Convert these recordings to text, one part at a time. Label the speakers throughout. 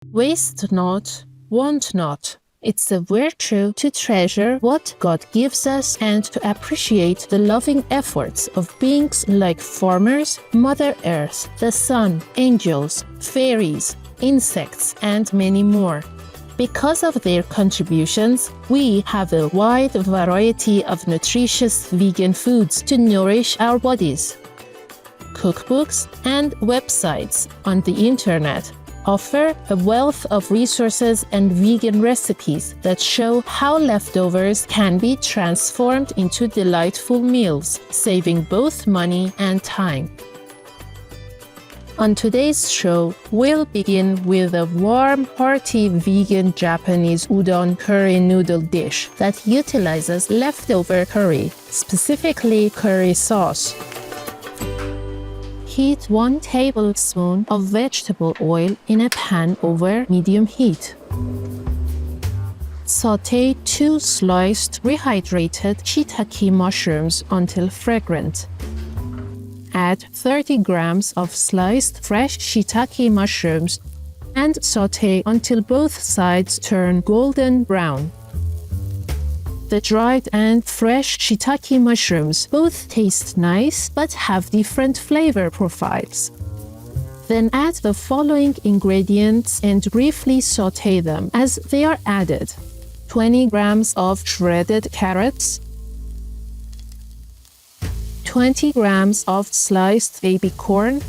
Speaker 1: Waste not, want not. It's a virtue to treasure what God gives us and to appreciate the loving efforts of beings like farmers, Mother Earth, the sun, angels, fairies, insects, and many more. Because of their contributions, we have a wide variety of nutritious vegan foods to nourish our bodies. Cookbooks and websites on the internet offer a wealth of resources and vegan recipes that show how leftovers can be transformed into delightful meals, saving both money and time. On today's show, we'll begin with a warm, hearty vegan Japanese udon curry noodle dish that utilizes leftover curry, specifically curry sauce. Heat 1 tablespoon of vegetable oil in a pan over medium heat. Sauté 2 sliced rehydrated shiitake mushrooms until fragrant. Add 30 grams of sliced fresh shiitake mushrooms and sauté until both sides turn golden brown. The dried and fresh shiitake mushrooms both taste nice but have different flavor profiles. Then add the following ingredients and briefly sauté them as they are added. 20 grams of shredded carrots, 20 grams of sliced baby corn,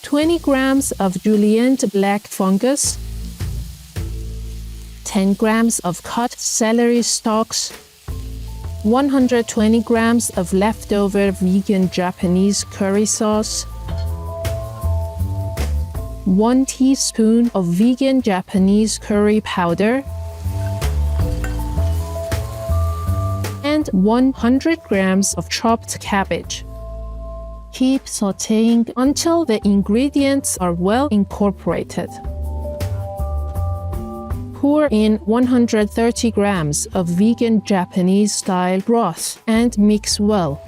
Speaker 1: 20 grams of julienne black fungus, 10 grams of cut celery stalks, 120 grams of leftover vegan Japanese curry sauce, 1 teaspoon of vegan Japanese curry powder, and 100 grams of chopped cabbage. Keep sautéing until the ingredients are well incorporated. Pour in 130 grams of vegan Japanese-style broth and mix well.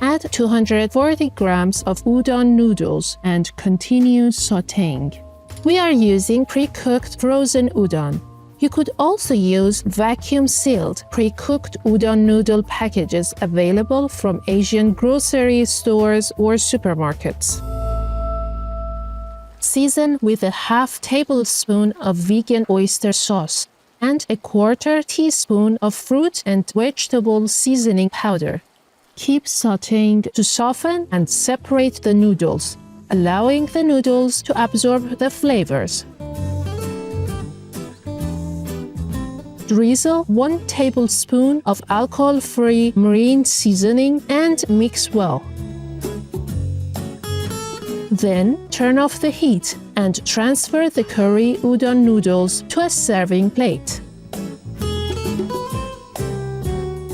Speaker 1: Add 240 grams of udon noodles and continue sautéing. We are using pre-cooked frozen udon. You could also use vacuum-sealed pre-cooked udon noodle packages available from Asian grocery stores or supermarkets. Season with a half tablespoon of vegan oyster sauce and a quarter teaspoon of fruit and vegetable seasoning powder. Keep sautéing to soften and separate the noodles, allowing the noodles to absorb the flavors. Drizzle 1 tablespoon of alcohol-free marine seasoning and mix well. Then turn off the heat and transfer the curry udon noodles to a serving plate.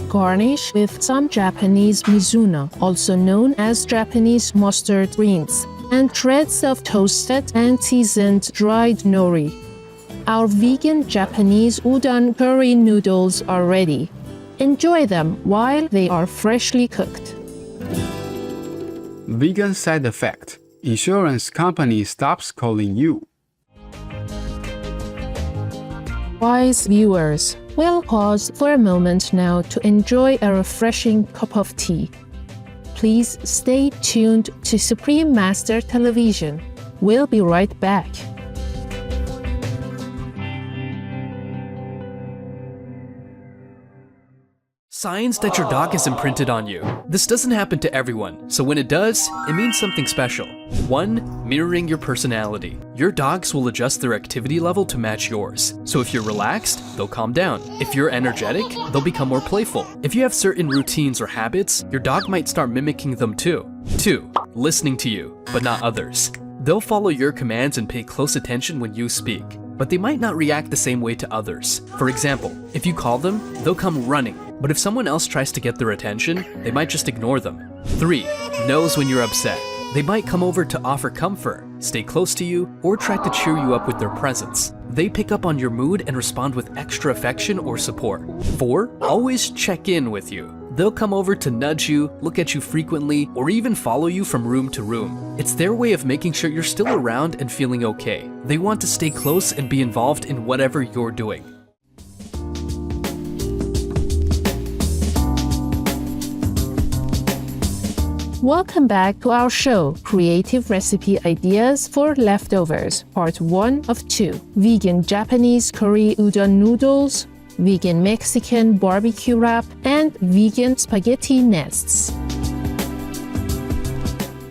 Speaker 1: Garnish with some Japanese mizuna, also known as Japanese mustard greens, and shreds of toasted and seasoned dried nori. Our vegan Japanese udon curry noodles are ready. Enjoy them while they are freshly cooked.
Speaker 2: Vegan side effect: insurance company stops calling you.
Speaker 1: Wise viewers, we'll pause for a moment now to enjoy a refreshing cup of tea. Please stay tuned to Supreme Master Television. We'll be right back.
Speaker 3: Signs that your dog is imprinted on you. This doesn't happen to everyone, so when it does, it means something special. 1. Mirroring your personality. Your dogs will adjust their activity level to match yours. So if you're relaxed, they'll calm down. If you're energetic, they'll become more playful. If you have certain routines or habits, your dog might start mimicking them too. 2. Listening to you, but not others. They'll follow your commands and pay close attention when you speak, but they might not react the same way to others. For example, if you call them, they'll come running. But if someone else tries to get their attention, they might just ignore them. 3. Knows when you're upset. They might come over to offer comfort, stay close to you, or try to cheer you up with their presence. They pick up on your mood and respond with extra affection or support. 4. Always check in with you. They'll come over to nudge you, look at you frequently, or even follow you from room to room. It's their way of making sure you're still around and feeling okay. They want to stay close and be involved in whatever you're doing.
Speaker 1: Welcome back to our show, Creative Recipe Ideas for Leftovers, Part 1 of 2. Vegan Japanese curry udon noodles, vegan Mexican barbecue wrap, and vegan spaghetti nests.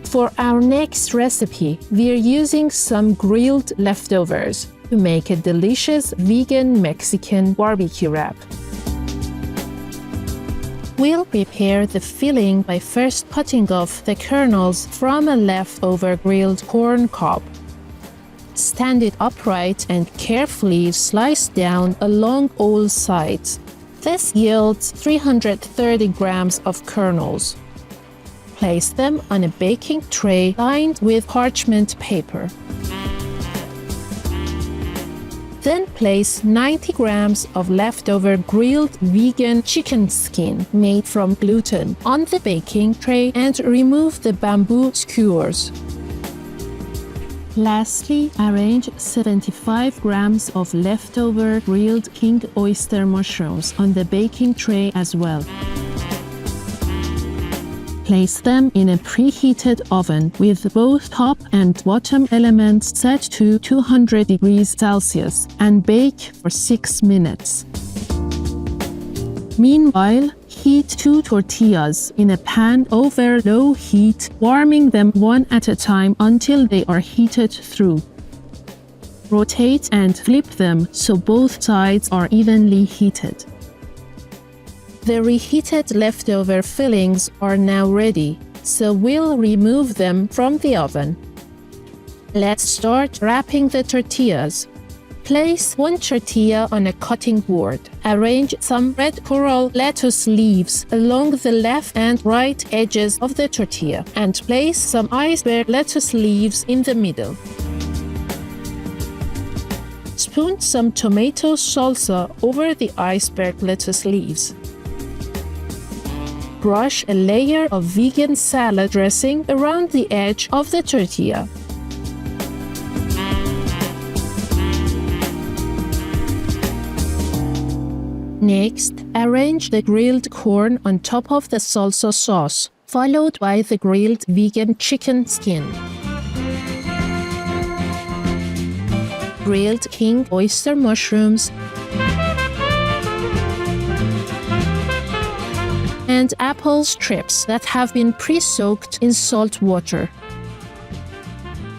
Speaker 1: For our next recipe, we're using some grilled leftovers to make a delicious vegan Mexican barbecue wrap. We'll prepare the filling by first cutting off the kernels from a leftover grilled corn cob. Stand it upright and carefully slice down along all sides. This yields 330 grams of kernels. Place them on a baking tray lined with parchment paper. Then place 90 grams of leftover grilled vegan chicken skin made from gluten on the baking tray and remove the bamboo skewers. Lastly, arrange 75 grams of leftover grilled king oyster mushrooms on the baking tray as well. Place them in a preheated oven with both top and bottom elements set to 200 degrees Celsius and bake for 6 minutes. Meanwhile, heat 2 tortillas in a pan over low heat, warming them one at a time until they are heated through. Rotate and flip them so both sides are evenly heated. The reheated leftover fillings are now ready, so we'll remove them from the oven. Let's start wrapping the tortillas. Place one tortilla on a cutting board. Arrange some red coral lettuce leaves along the left and right edges of the tortilla and place some iceberg lettuce leaves in the middle. Spoon some tomato salsa over the iceberg lettuce leaves. Brush a layer of vegan salad dressing around the edge of the tortilla. Next, arrange the grilled corn on top of the salsa sauce, followed by the grilled vegan chicken skin. Grilled king oyster mushrooms, and apple strips that have been pre-soaked in salt water.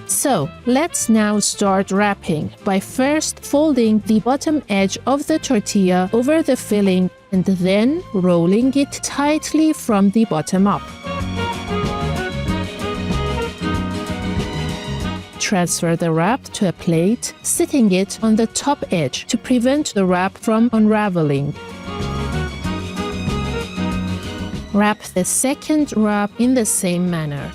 Speaker 1: So, let's now start wrapping by first folding the bottom edge of the tortilla over the filling and then rolling it tightly from the bottom up. Transfer the wrap to a plate, sitting it on the top edge to prevent the wrap from unraveling. Wrap the second wrap in the same manner.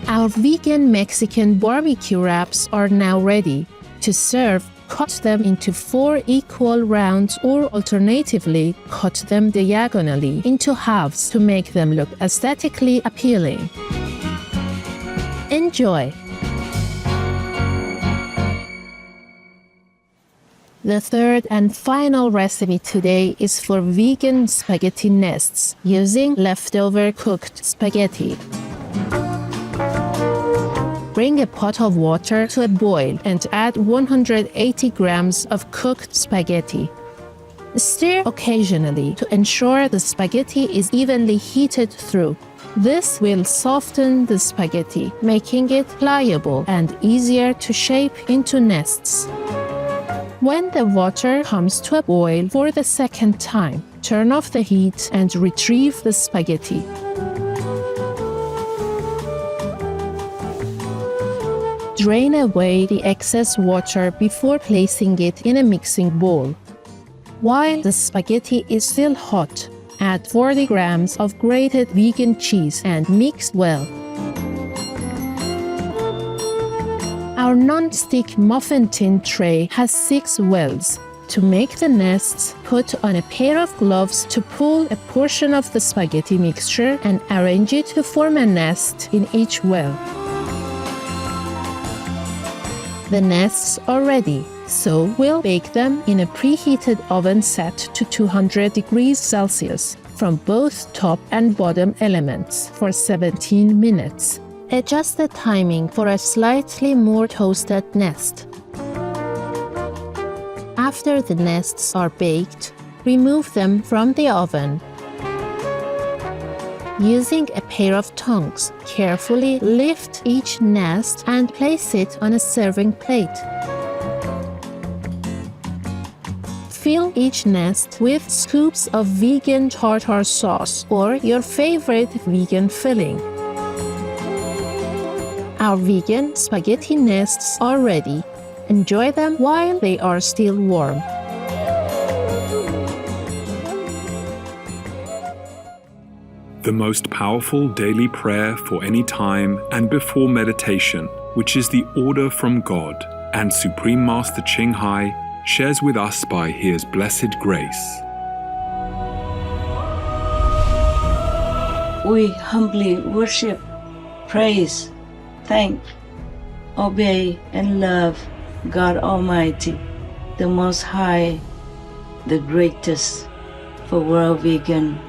Speaker 1: Our vegan Mexican barbecue wraps are now ready. To serve, cut them into 4 equal rounds or alternatively, cut them diagonally into halves to make them look aesthetically appealing. Enjoy! The third and final recipe today is for vegan spaghetti nests using leftover cooked spaghetti. Bring a pot of water to a boil and add 180 grams of cooked spaghetti. Stir occasionally to ensure the spaghetti is evenly heated through. This will soften the spaghetti, making it pliable and easier to shape into nests. When the water comes to a boil for the second time, turn off the heat and retrieve the spaghetti. Drain away the excess water before placing it in a mixing bowl. While the spaghetti is still hot, add 40 grams of grated vegan cheese and mix well. Our non-stick muffin tin tray has 6 wells. To make the nests, put on a pair of gloves to pull a portion of the spaghetti mixture and arrange it to form a nest in each well. The nests are ready, so we'll bake them in a preheated oven set to 200 degrees Celsius from both top and bottom elements for 17 minutes. Adjust the timing for a slightly more toasted nest. After the nests are baked, remove them from the oven. Using a pair of tongs, carefully lift each nest and place it on a serving plate. Fill each nest with scoops of vegan tartar sauce or your favorite vegan filling. Our vegan spaghetti nests are ready. Enjoy them while they are still warm.
Speaker 4: The most powerful daily prayer for any time and before meditation, which is the order from God, and Supreme Master Ching Hai shares with us by His blessed grace.
Speaker 5: We humbly worship, praise, thank, obey, and love God Almighty, the Most High, the greatest, for world vegan,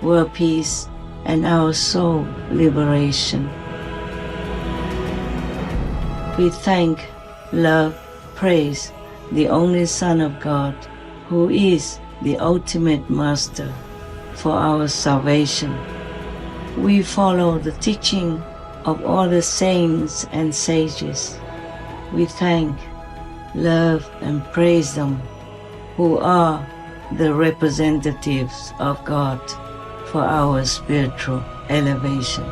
Speaker 5: world peace, and our soul liberation. We thank, love, praise the only Son of God, who is the ultimate Master for our salvation. We follow the teaching of all the saints and sages. We thank, love, and praise them, who are the representatives of God for our spiritual elevation.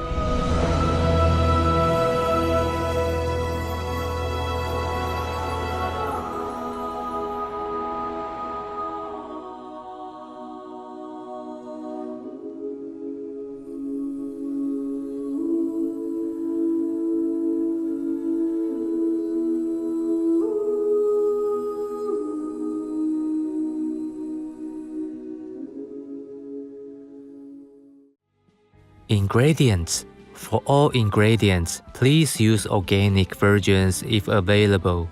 Speaker 6: Ingredients. For all ingredients, please use organic versions if available.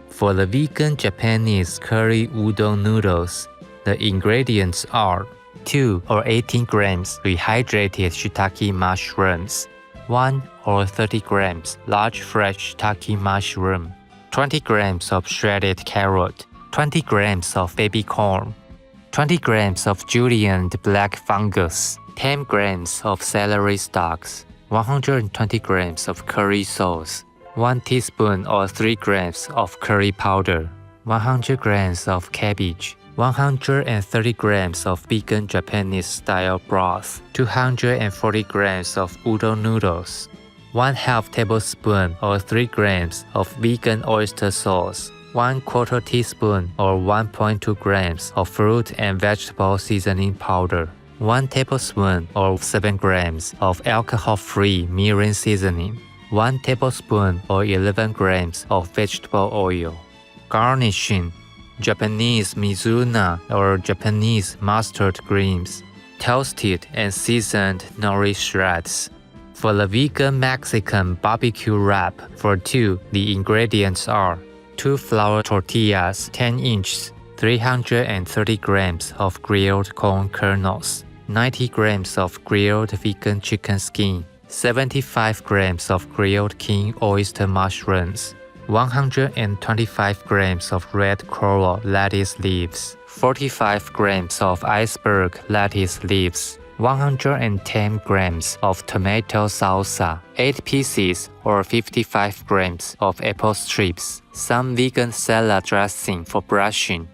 Speaker 6: For the vegan Japanese curry udon noodles, the ingredients are 2 or 18 grams rehydrated shiitake mushrooms, 1 or 30 grams large fresh shiitake mushroom, 20 grams of shredded carrot, 20 grams of baby corn, 20 grams of julienne black fungus, 10 grams of celery stalks, 120 grams of curry sauce, 1 teaspoon or 3 grams of curry powder, 100 grams of cabbage, 130 grams of vegan Japanese-style broth, 240 grams of udon noodles, 1/2 tablespoon or 3 grams of vegan oyster sauce, 1/4 teaspoon or 1.2 grams of fruit and vegetable seasoning powder, 1 tablespoon or 7 grams of alcohol-free mirin seasoning, 1 tablespoon or 11 grams of vegetable oil. Garnishing: Japanese mizuna or Japanese mustard greens, toasted and seasoned nori shreds. For the vegan Mexican barbecue wrap for 2, the ingredients are 2 flour tortillas 10 inches, 330 grams of grilled corn kernels, 90 grams of grilled vegan chicken skin, 75 grams of grilled king oyster mushrooms, 125 grams of red coral lettuce leaves, 45 grams of iceberg lettuce leaves, 110 grams of tomato salsa, 8 pieces or 55 grams of apple strips, some vegan salad dressing for brushing.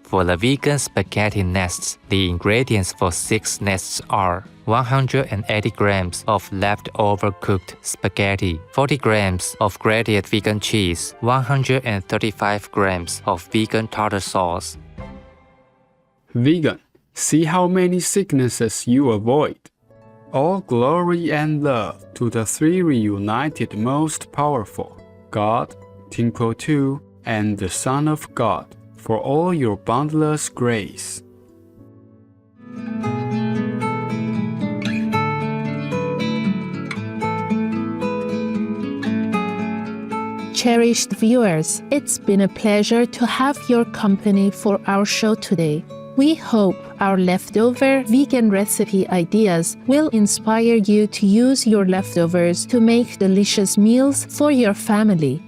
Speaker 6: For the vegan spaghetti nests, the ingredients for 6 nests are 180 grams of leftover cooked spaghetti, 40 grams of grated vegan cheese, 135 grams of vegan tartar sauce.
Speaker 2: Vegan. See how many sicknesses you avoid. All glory and love to the 3 reunited most powerful. God, Tinkle 2, and the Son of God, for all your boundless grace.
Speaker 1: Cherished viewers, it's been a pleasure to have your company for our show today. We hope our leftover vegan recipe ideas will inspire you to use your leftovers to make delicious meals for your family.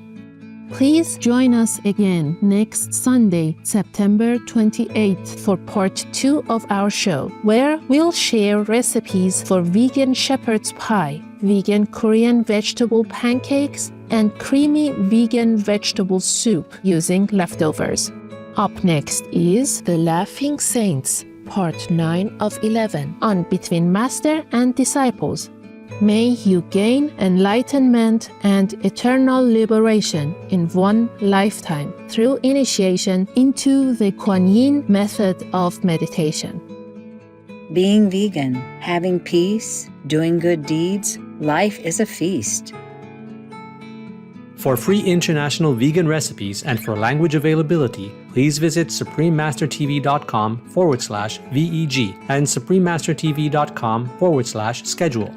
Speaker 1: Please join us again next Sunday, September 28th for part 2 of our show, where we'll share recipes for vegan shepherd's pie, vegan Korean vegetable pancakes, and creamy vegan vegetable soup using leftovers. Up next is The Laughing Saints, part 9 of 11 on Between Master and Disciples. May you gain enlightenment and eternal liberation in one lifetime through initiation into the Kuan Yin method of meditation.
Speaker 7: Being vegan, having peace, doing good deeds, life is a feast.
Speaker 8: For free international vegan recipes and for language availability, please visit suprememastertv.com/VEG and suprememastertv.com/schedule.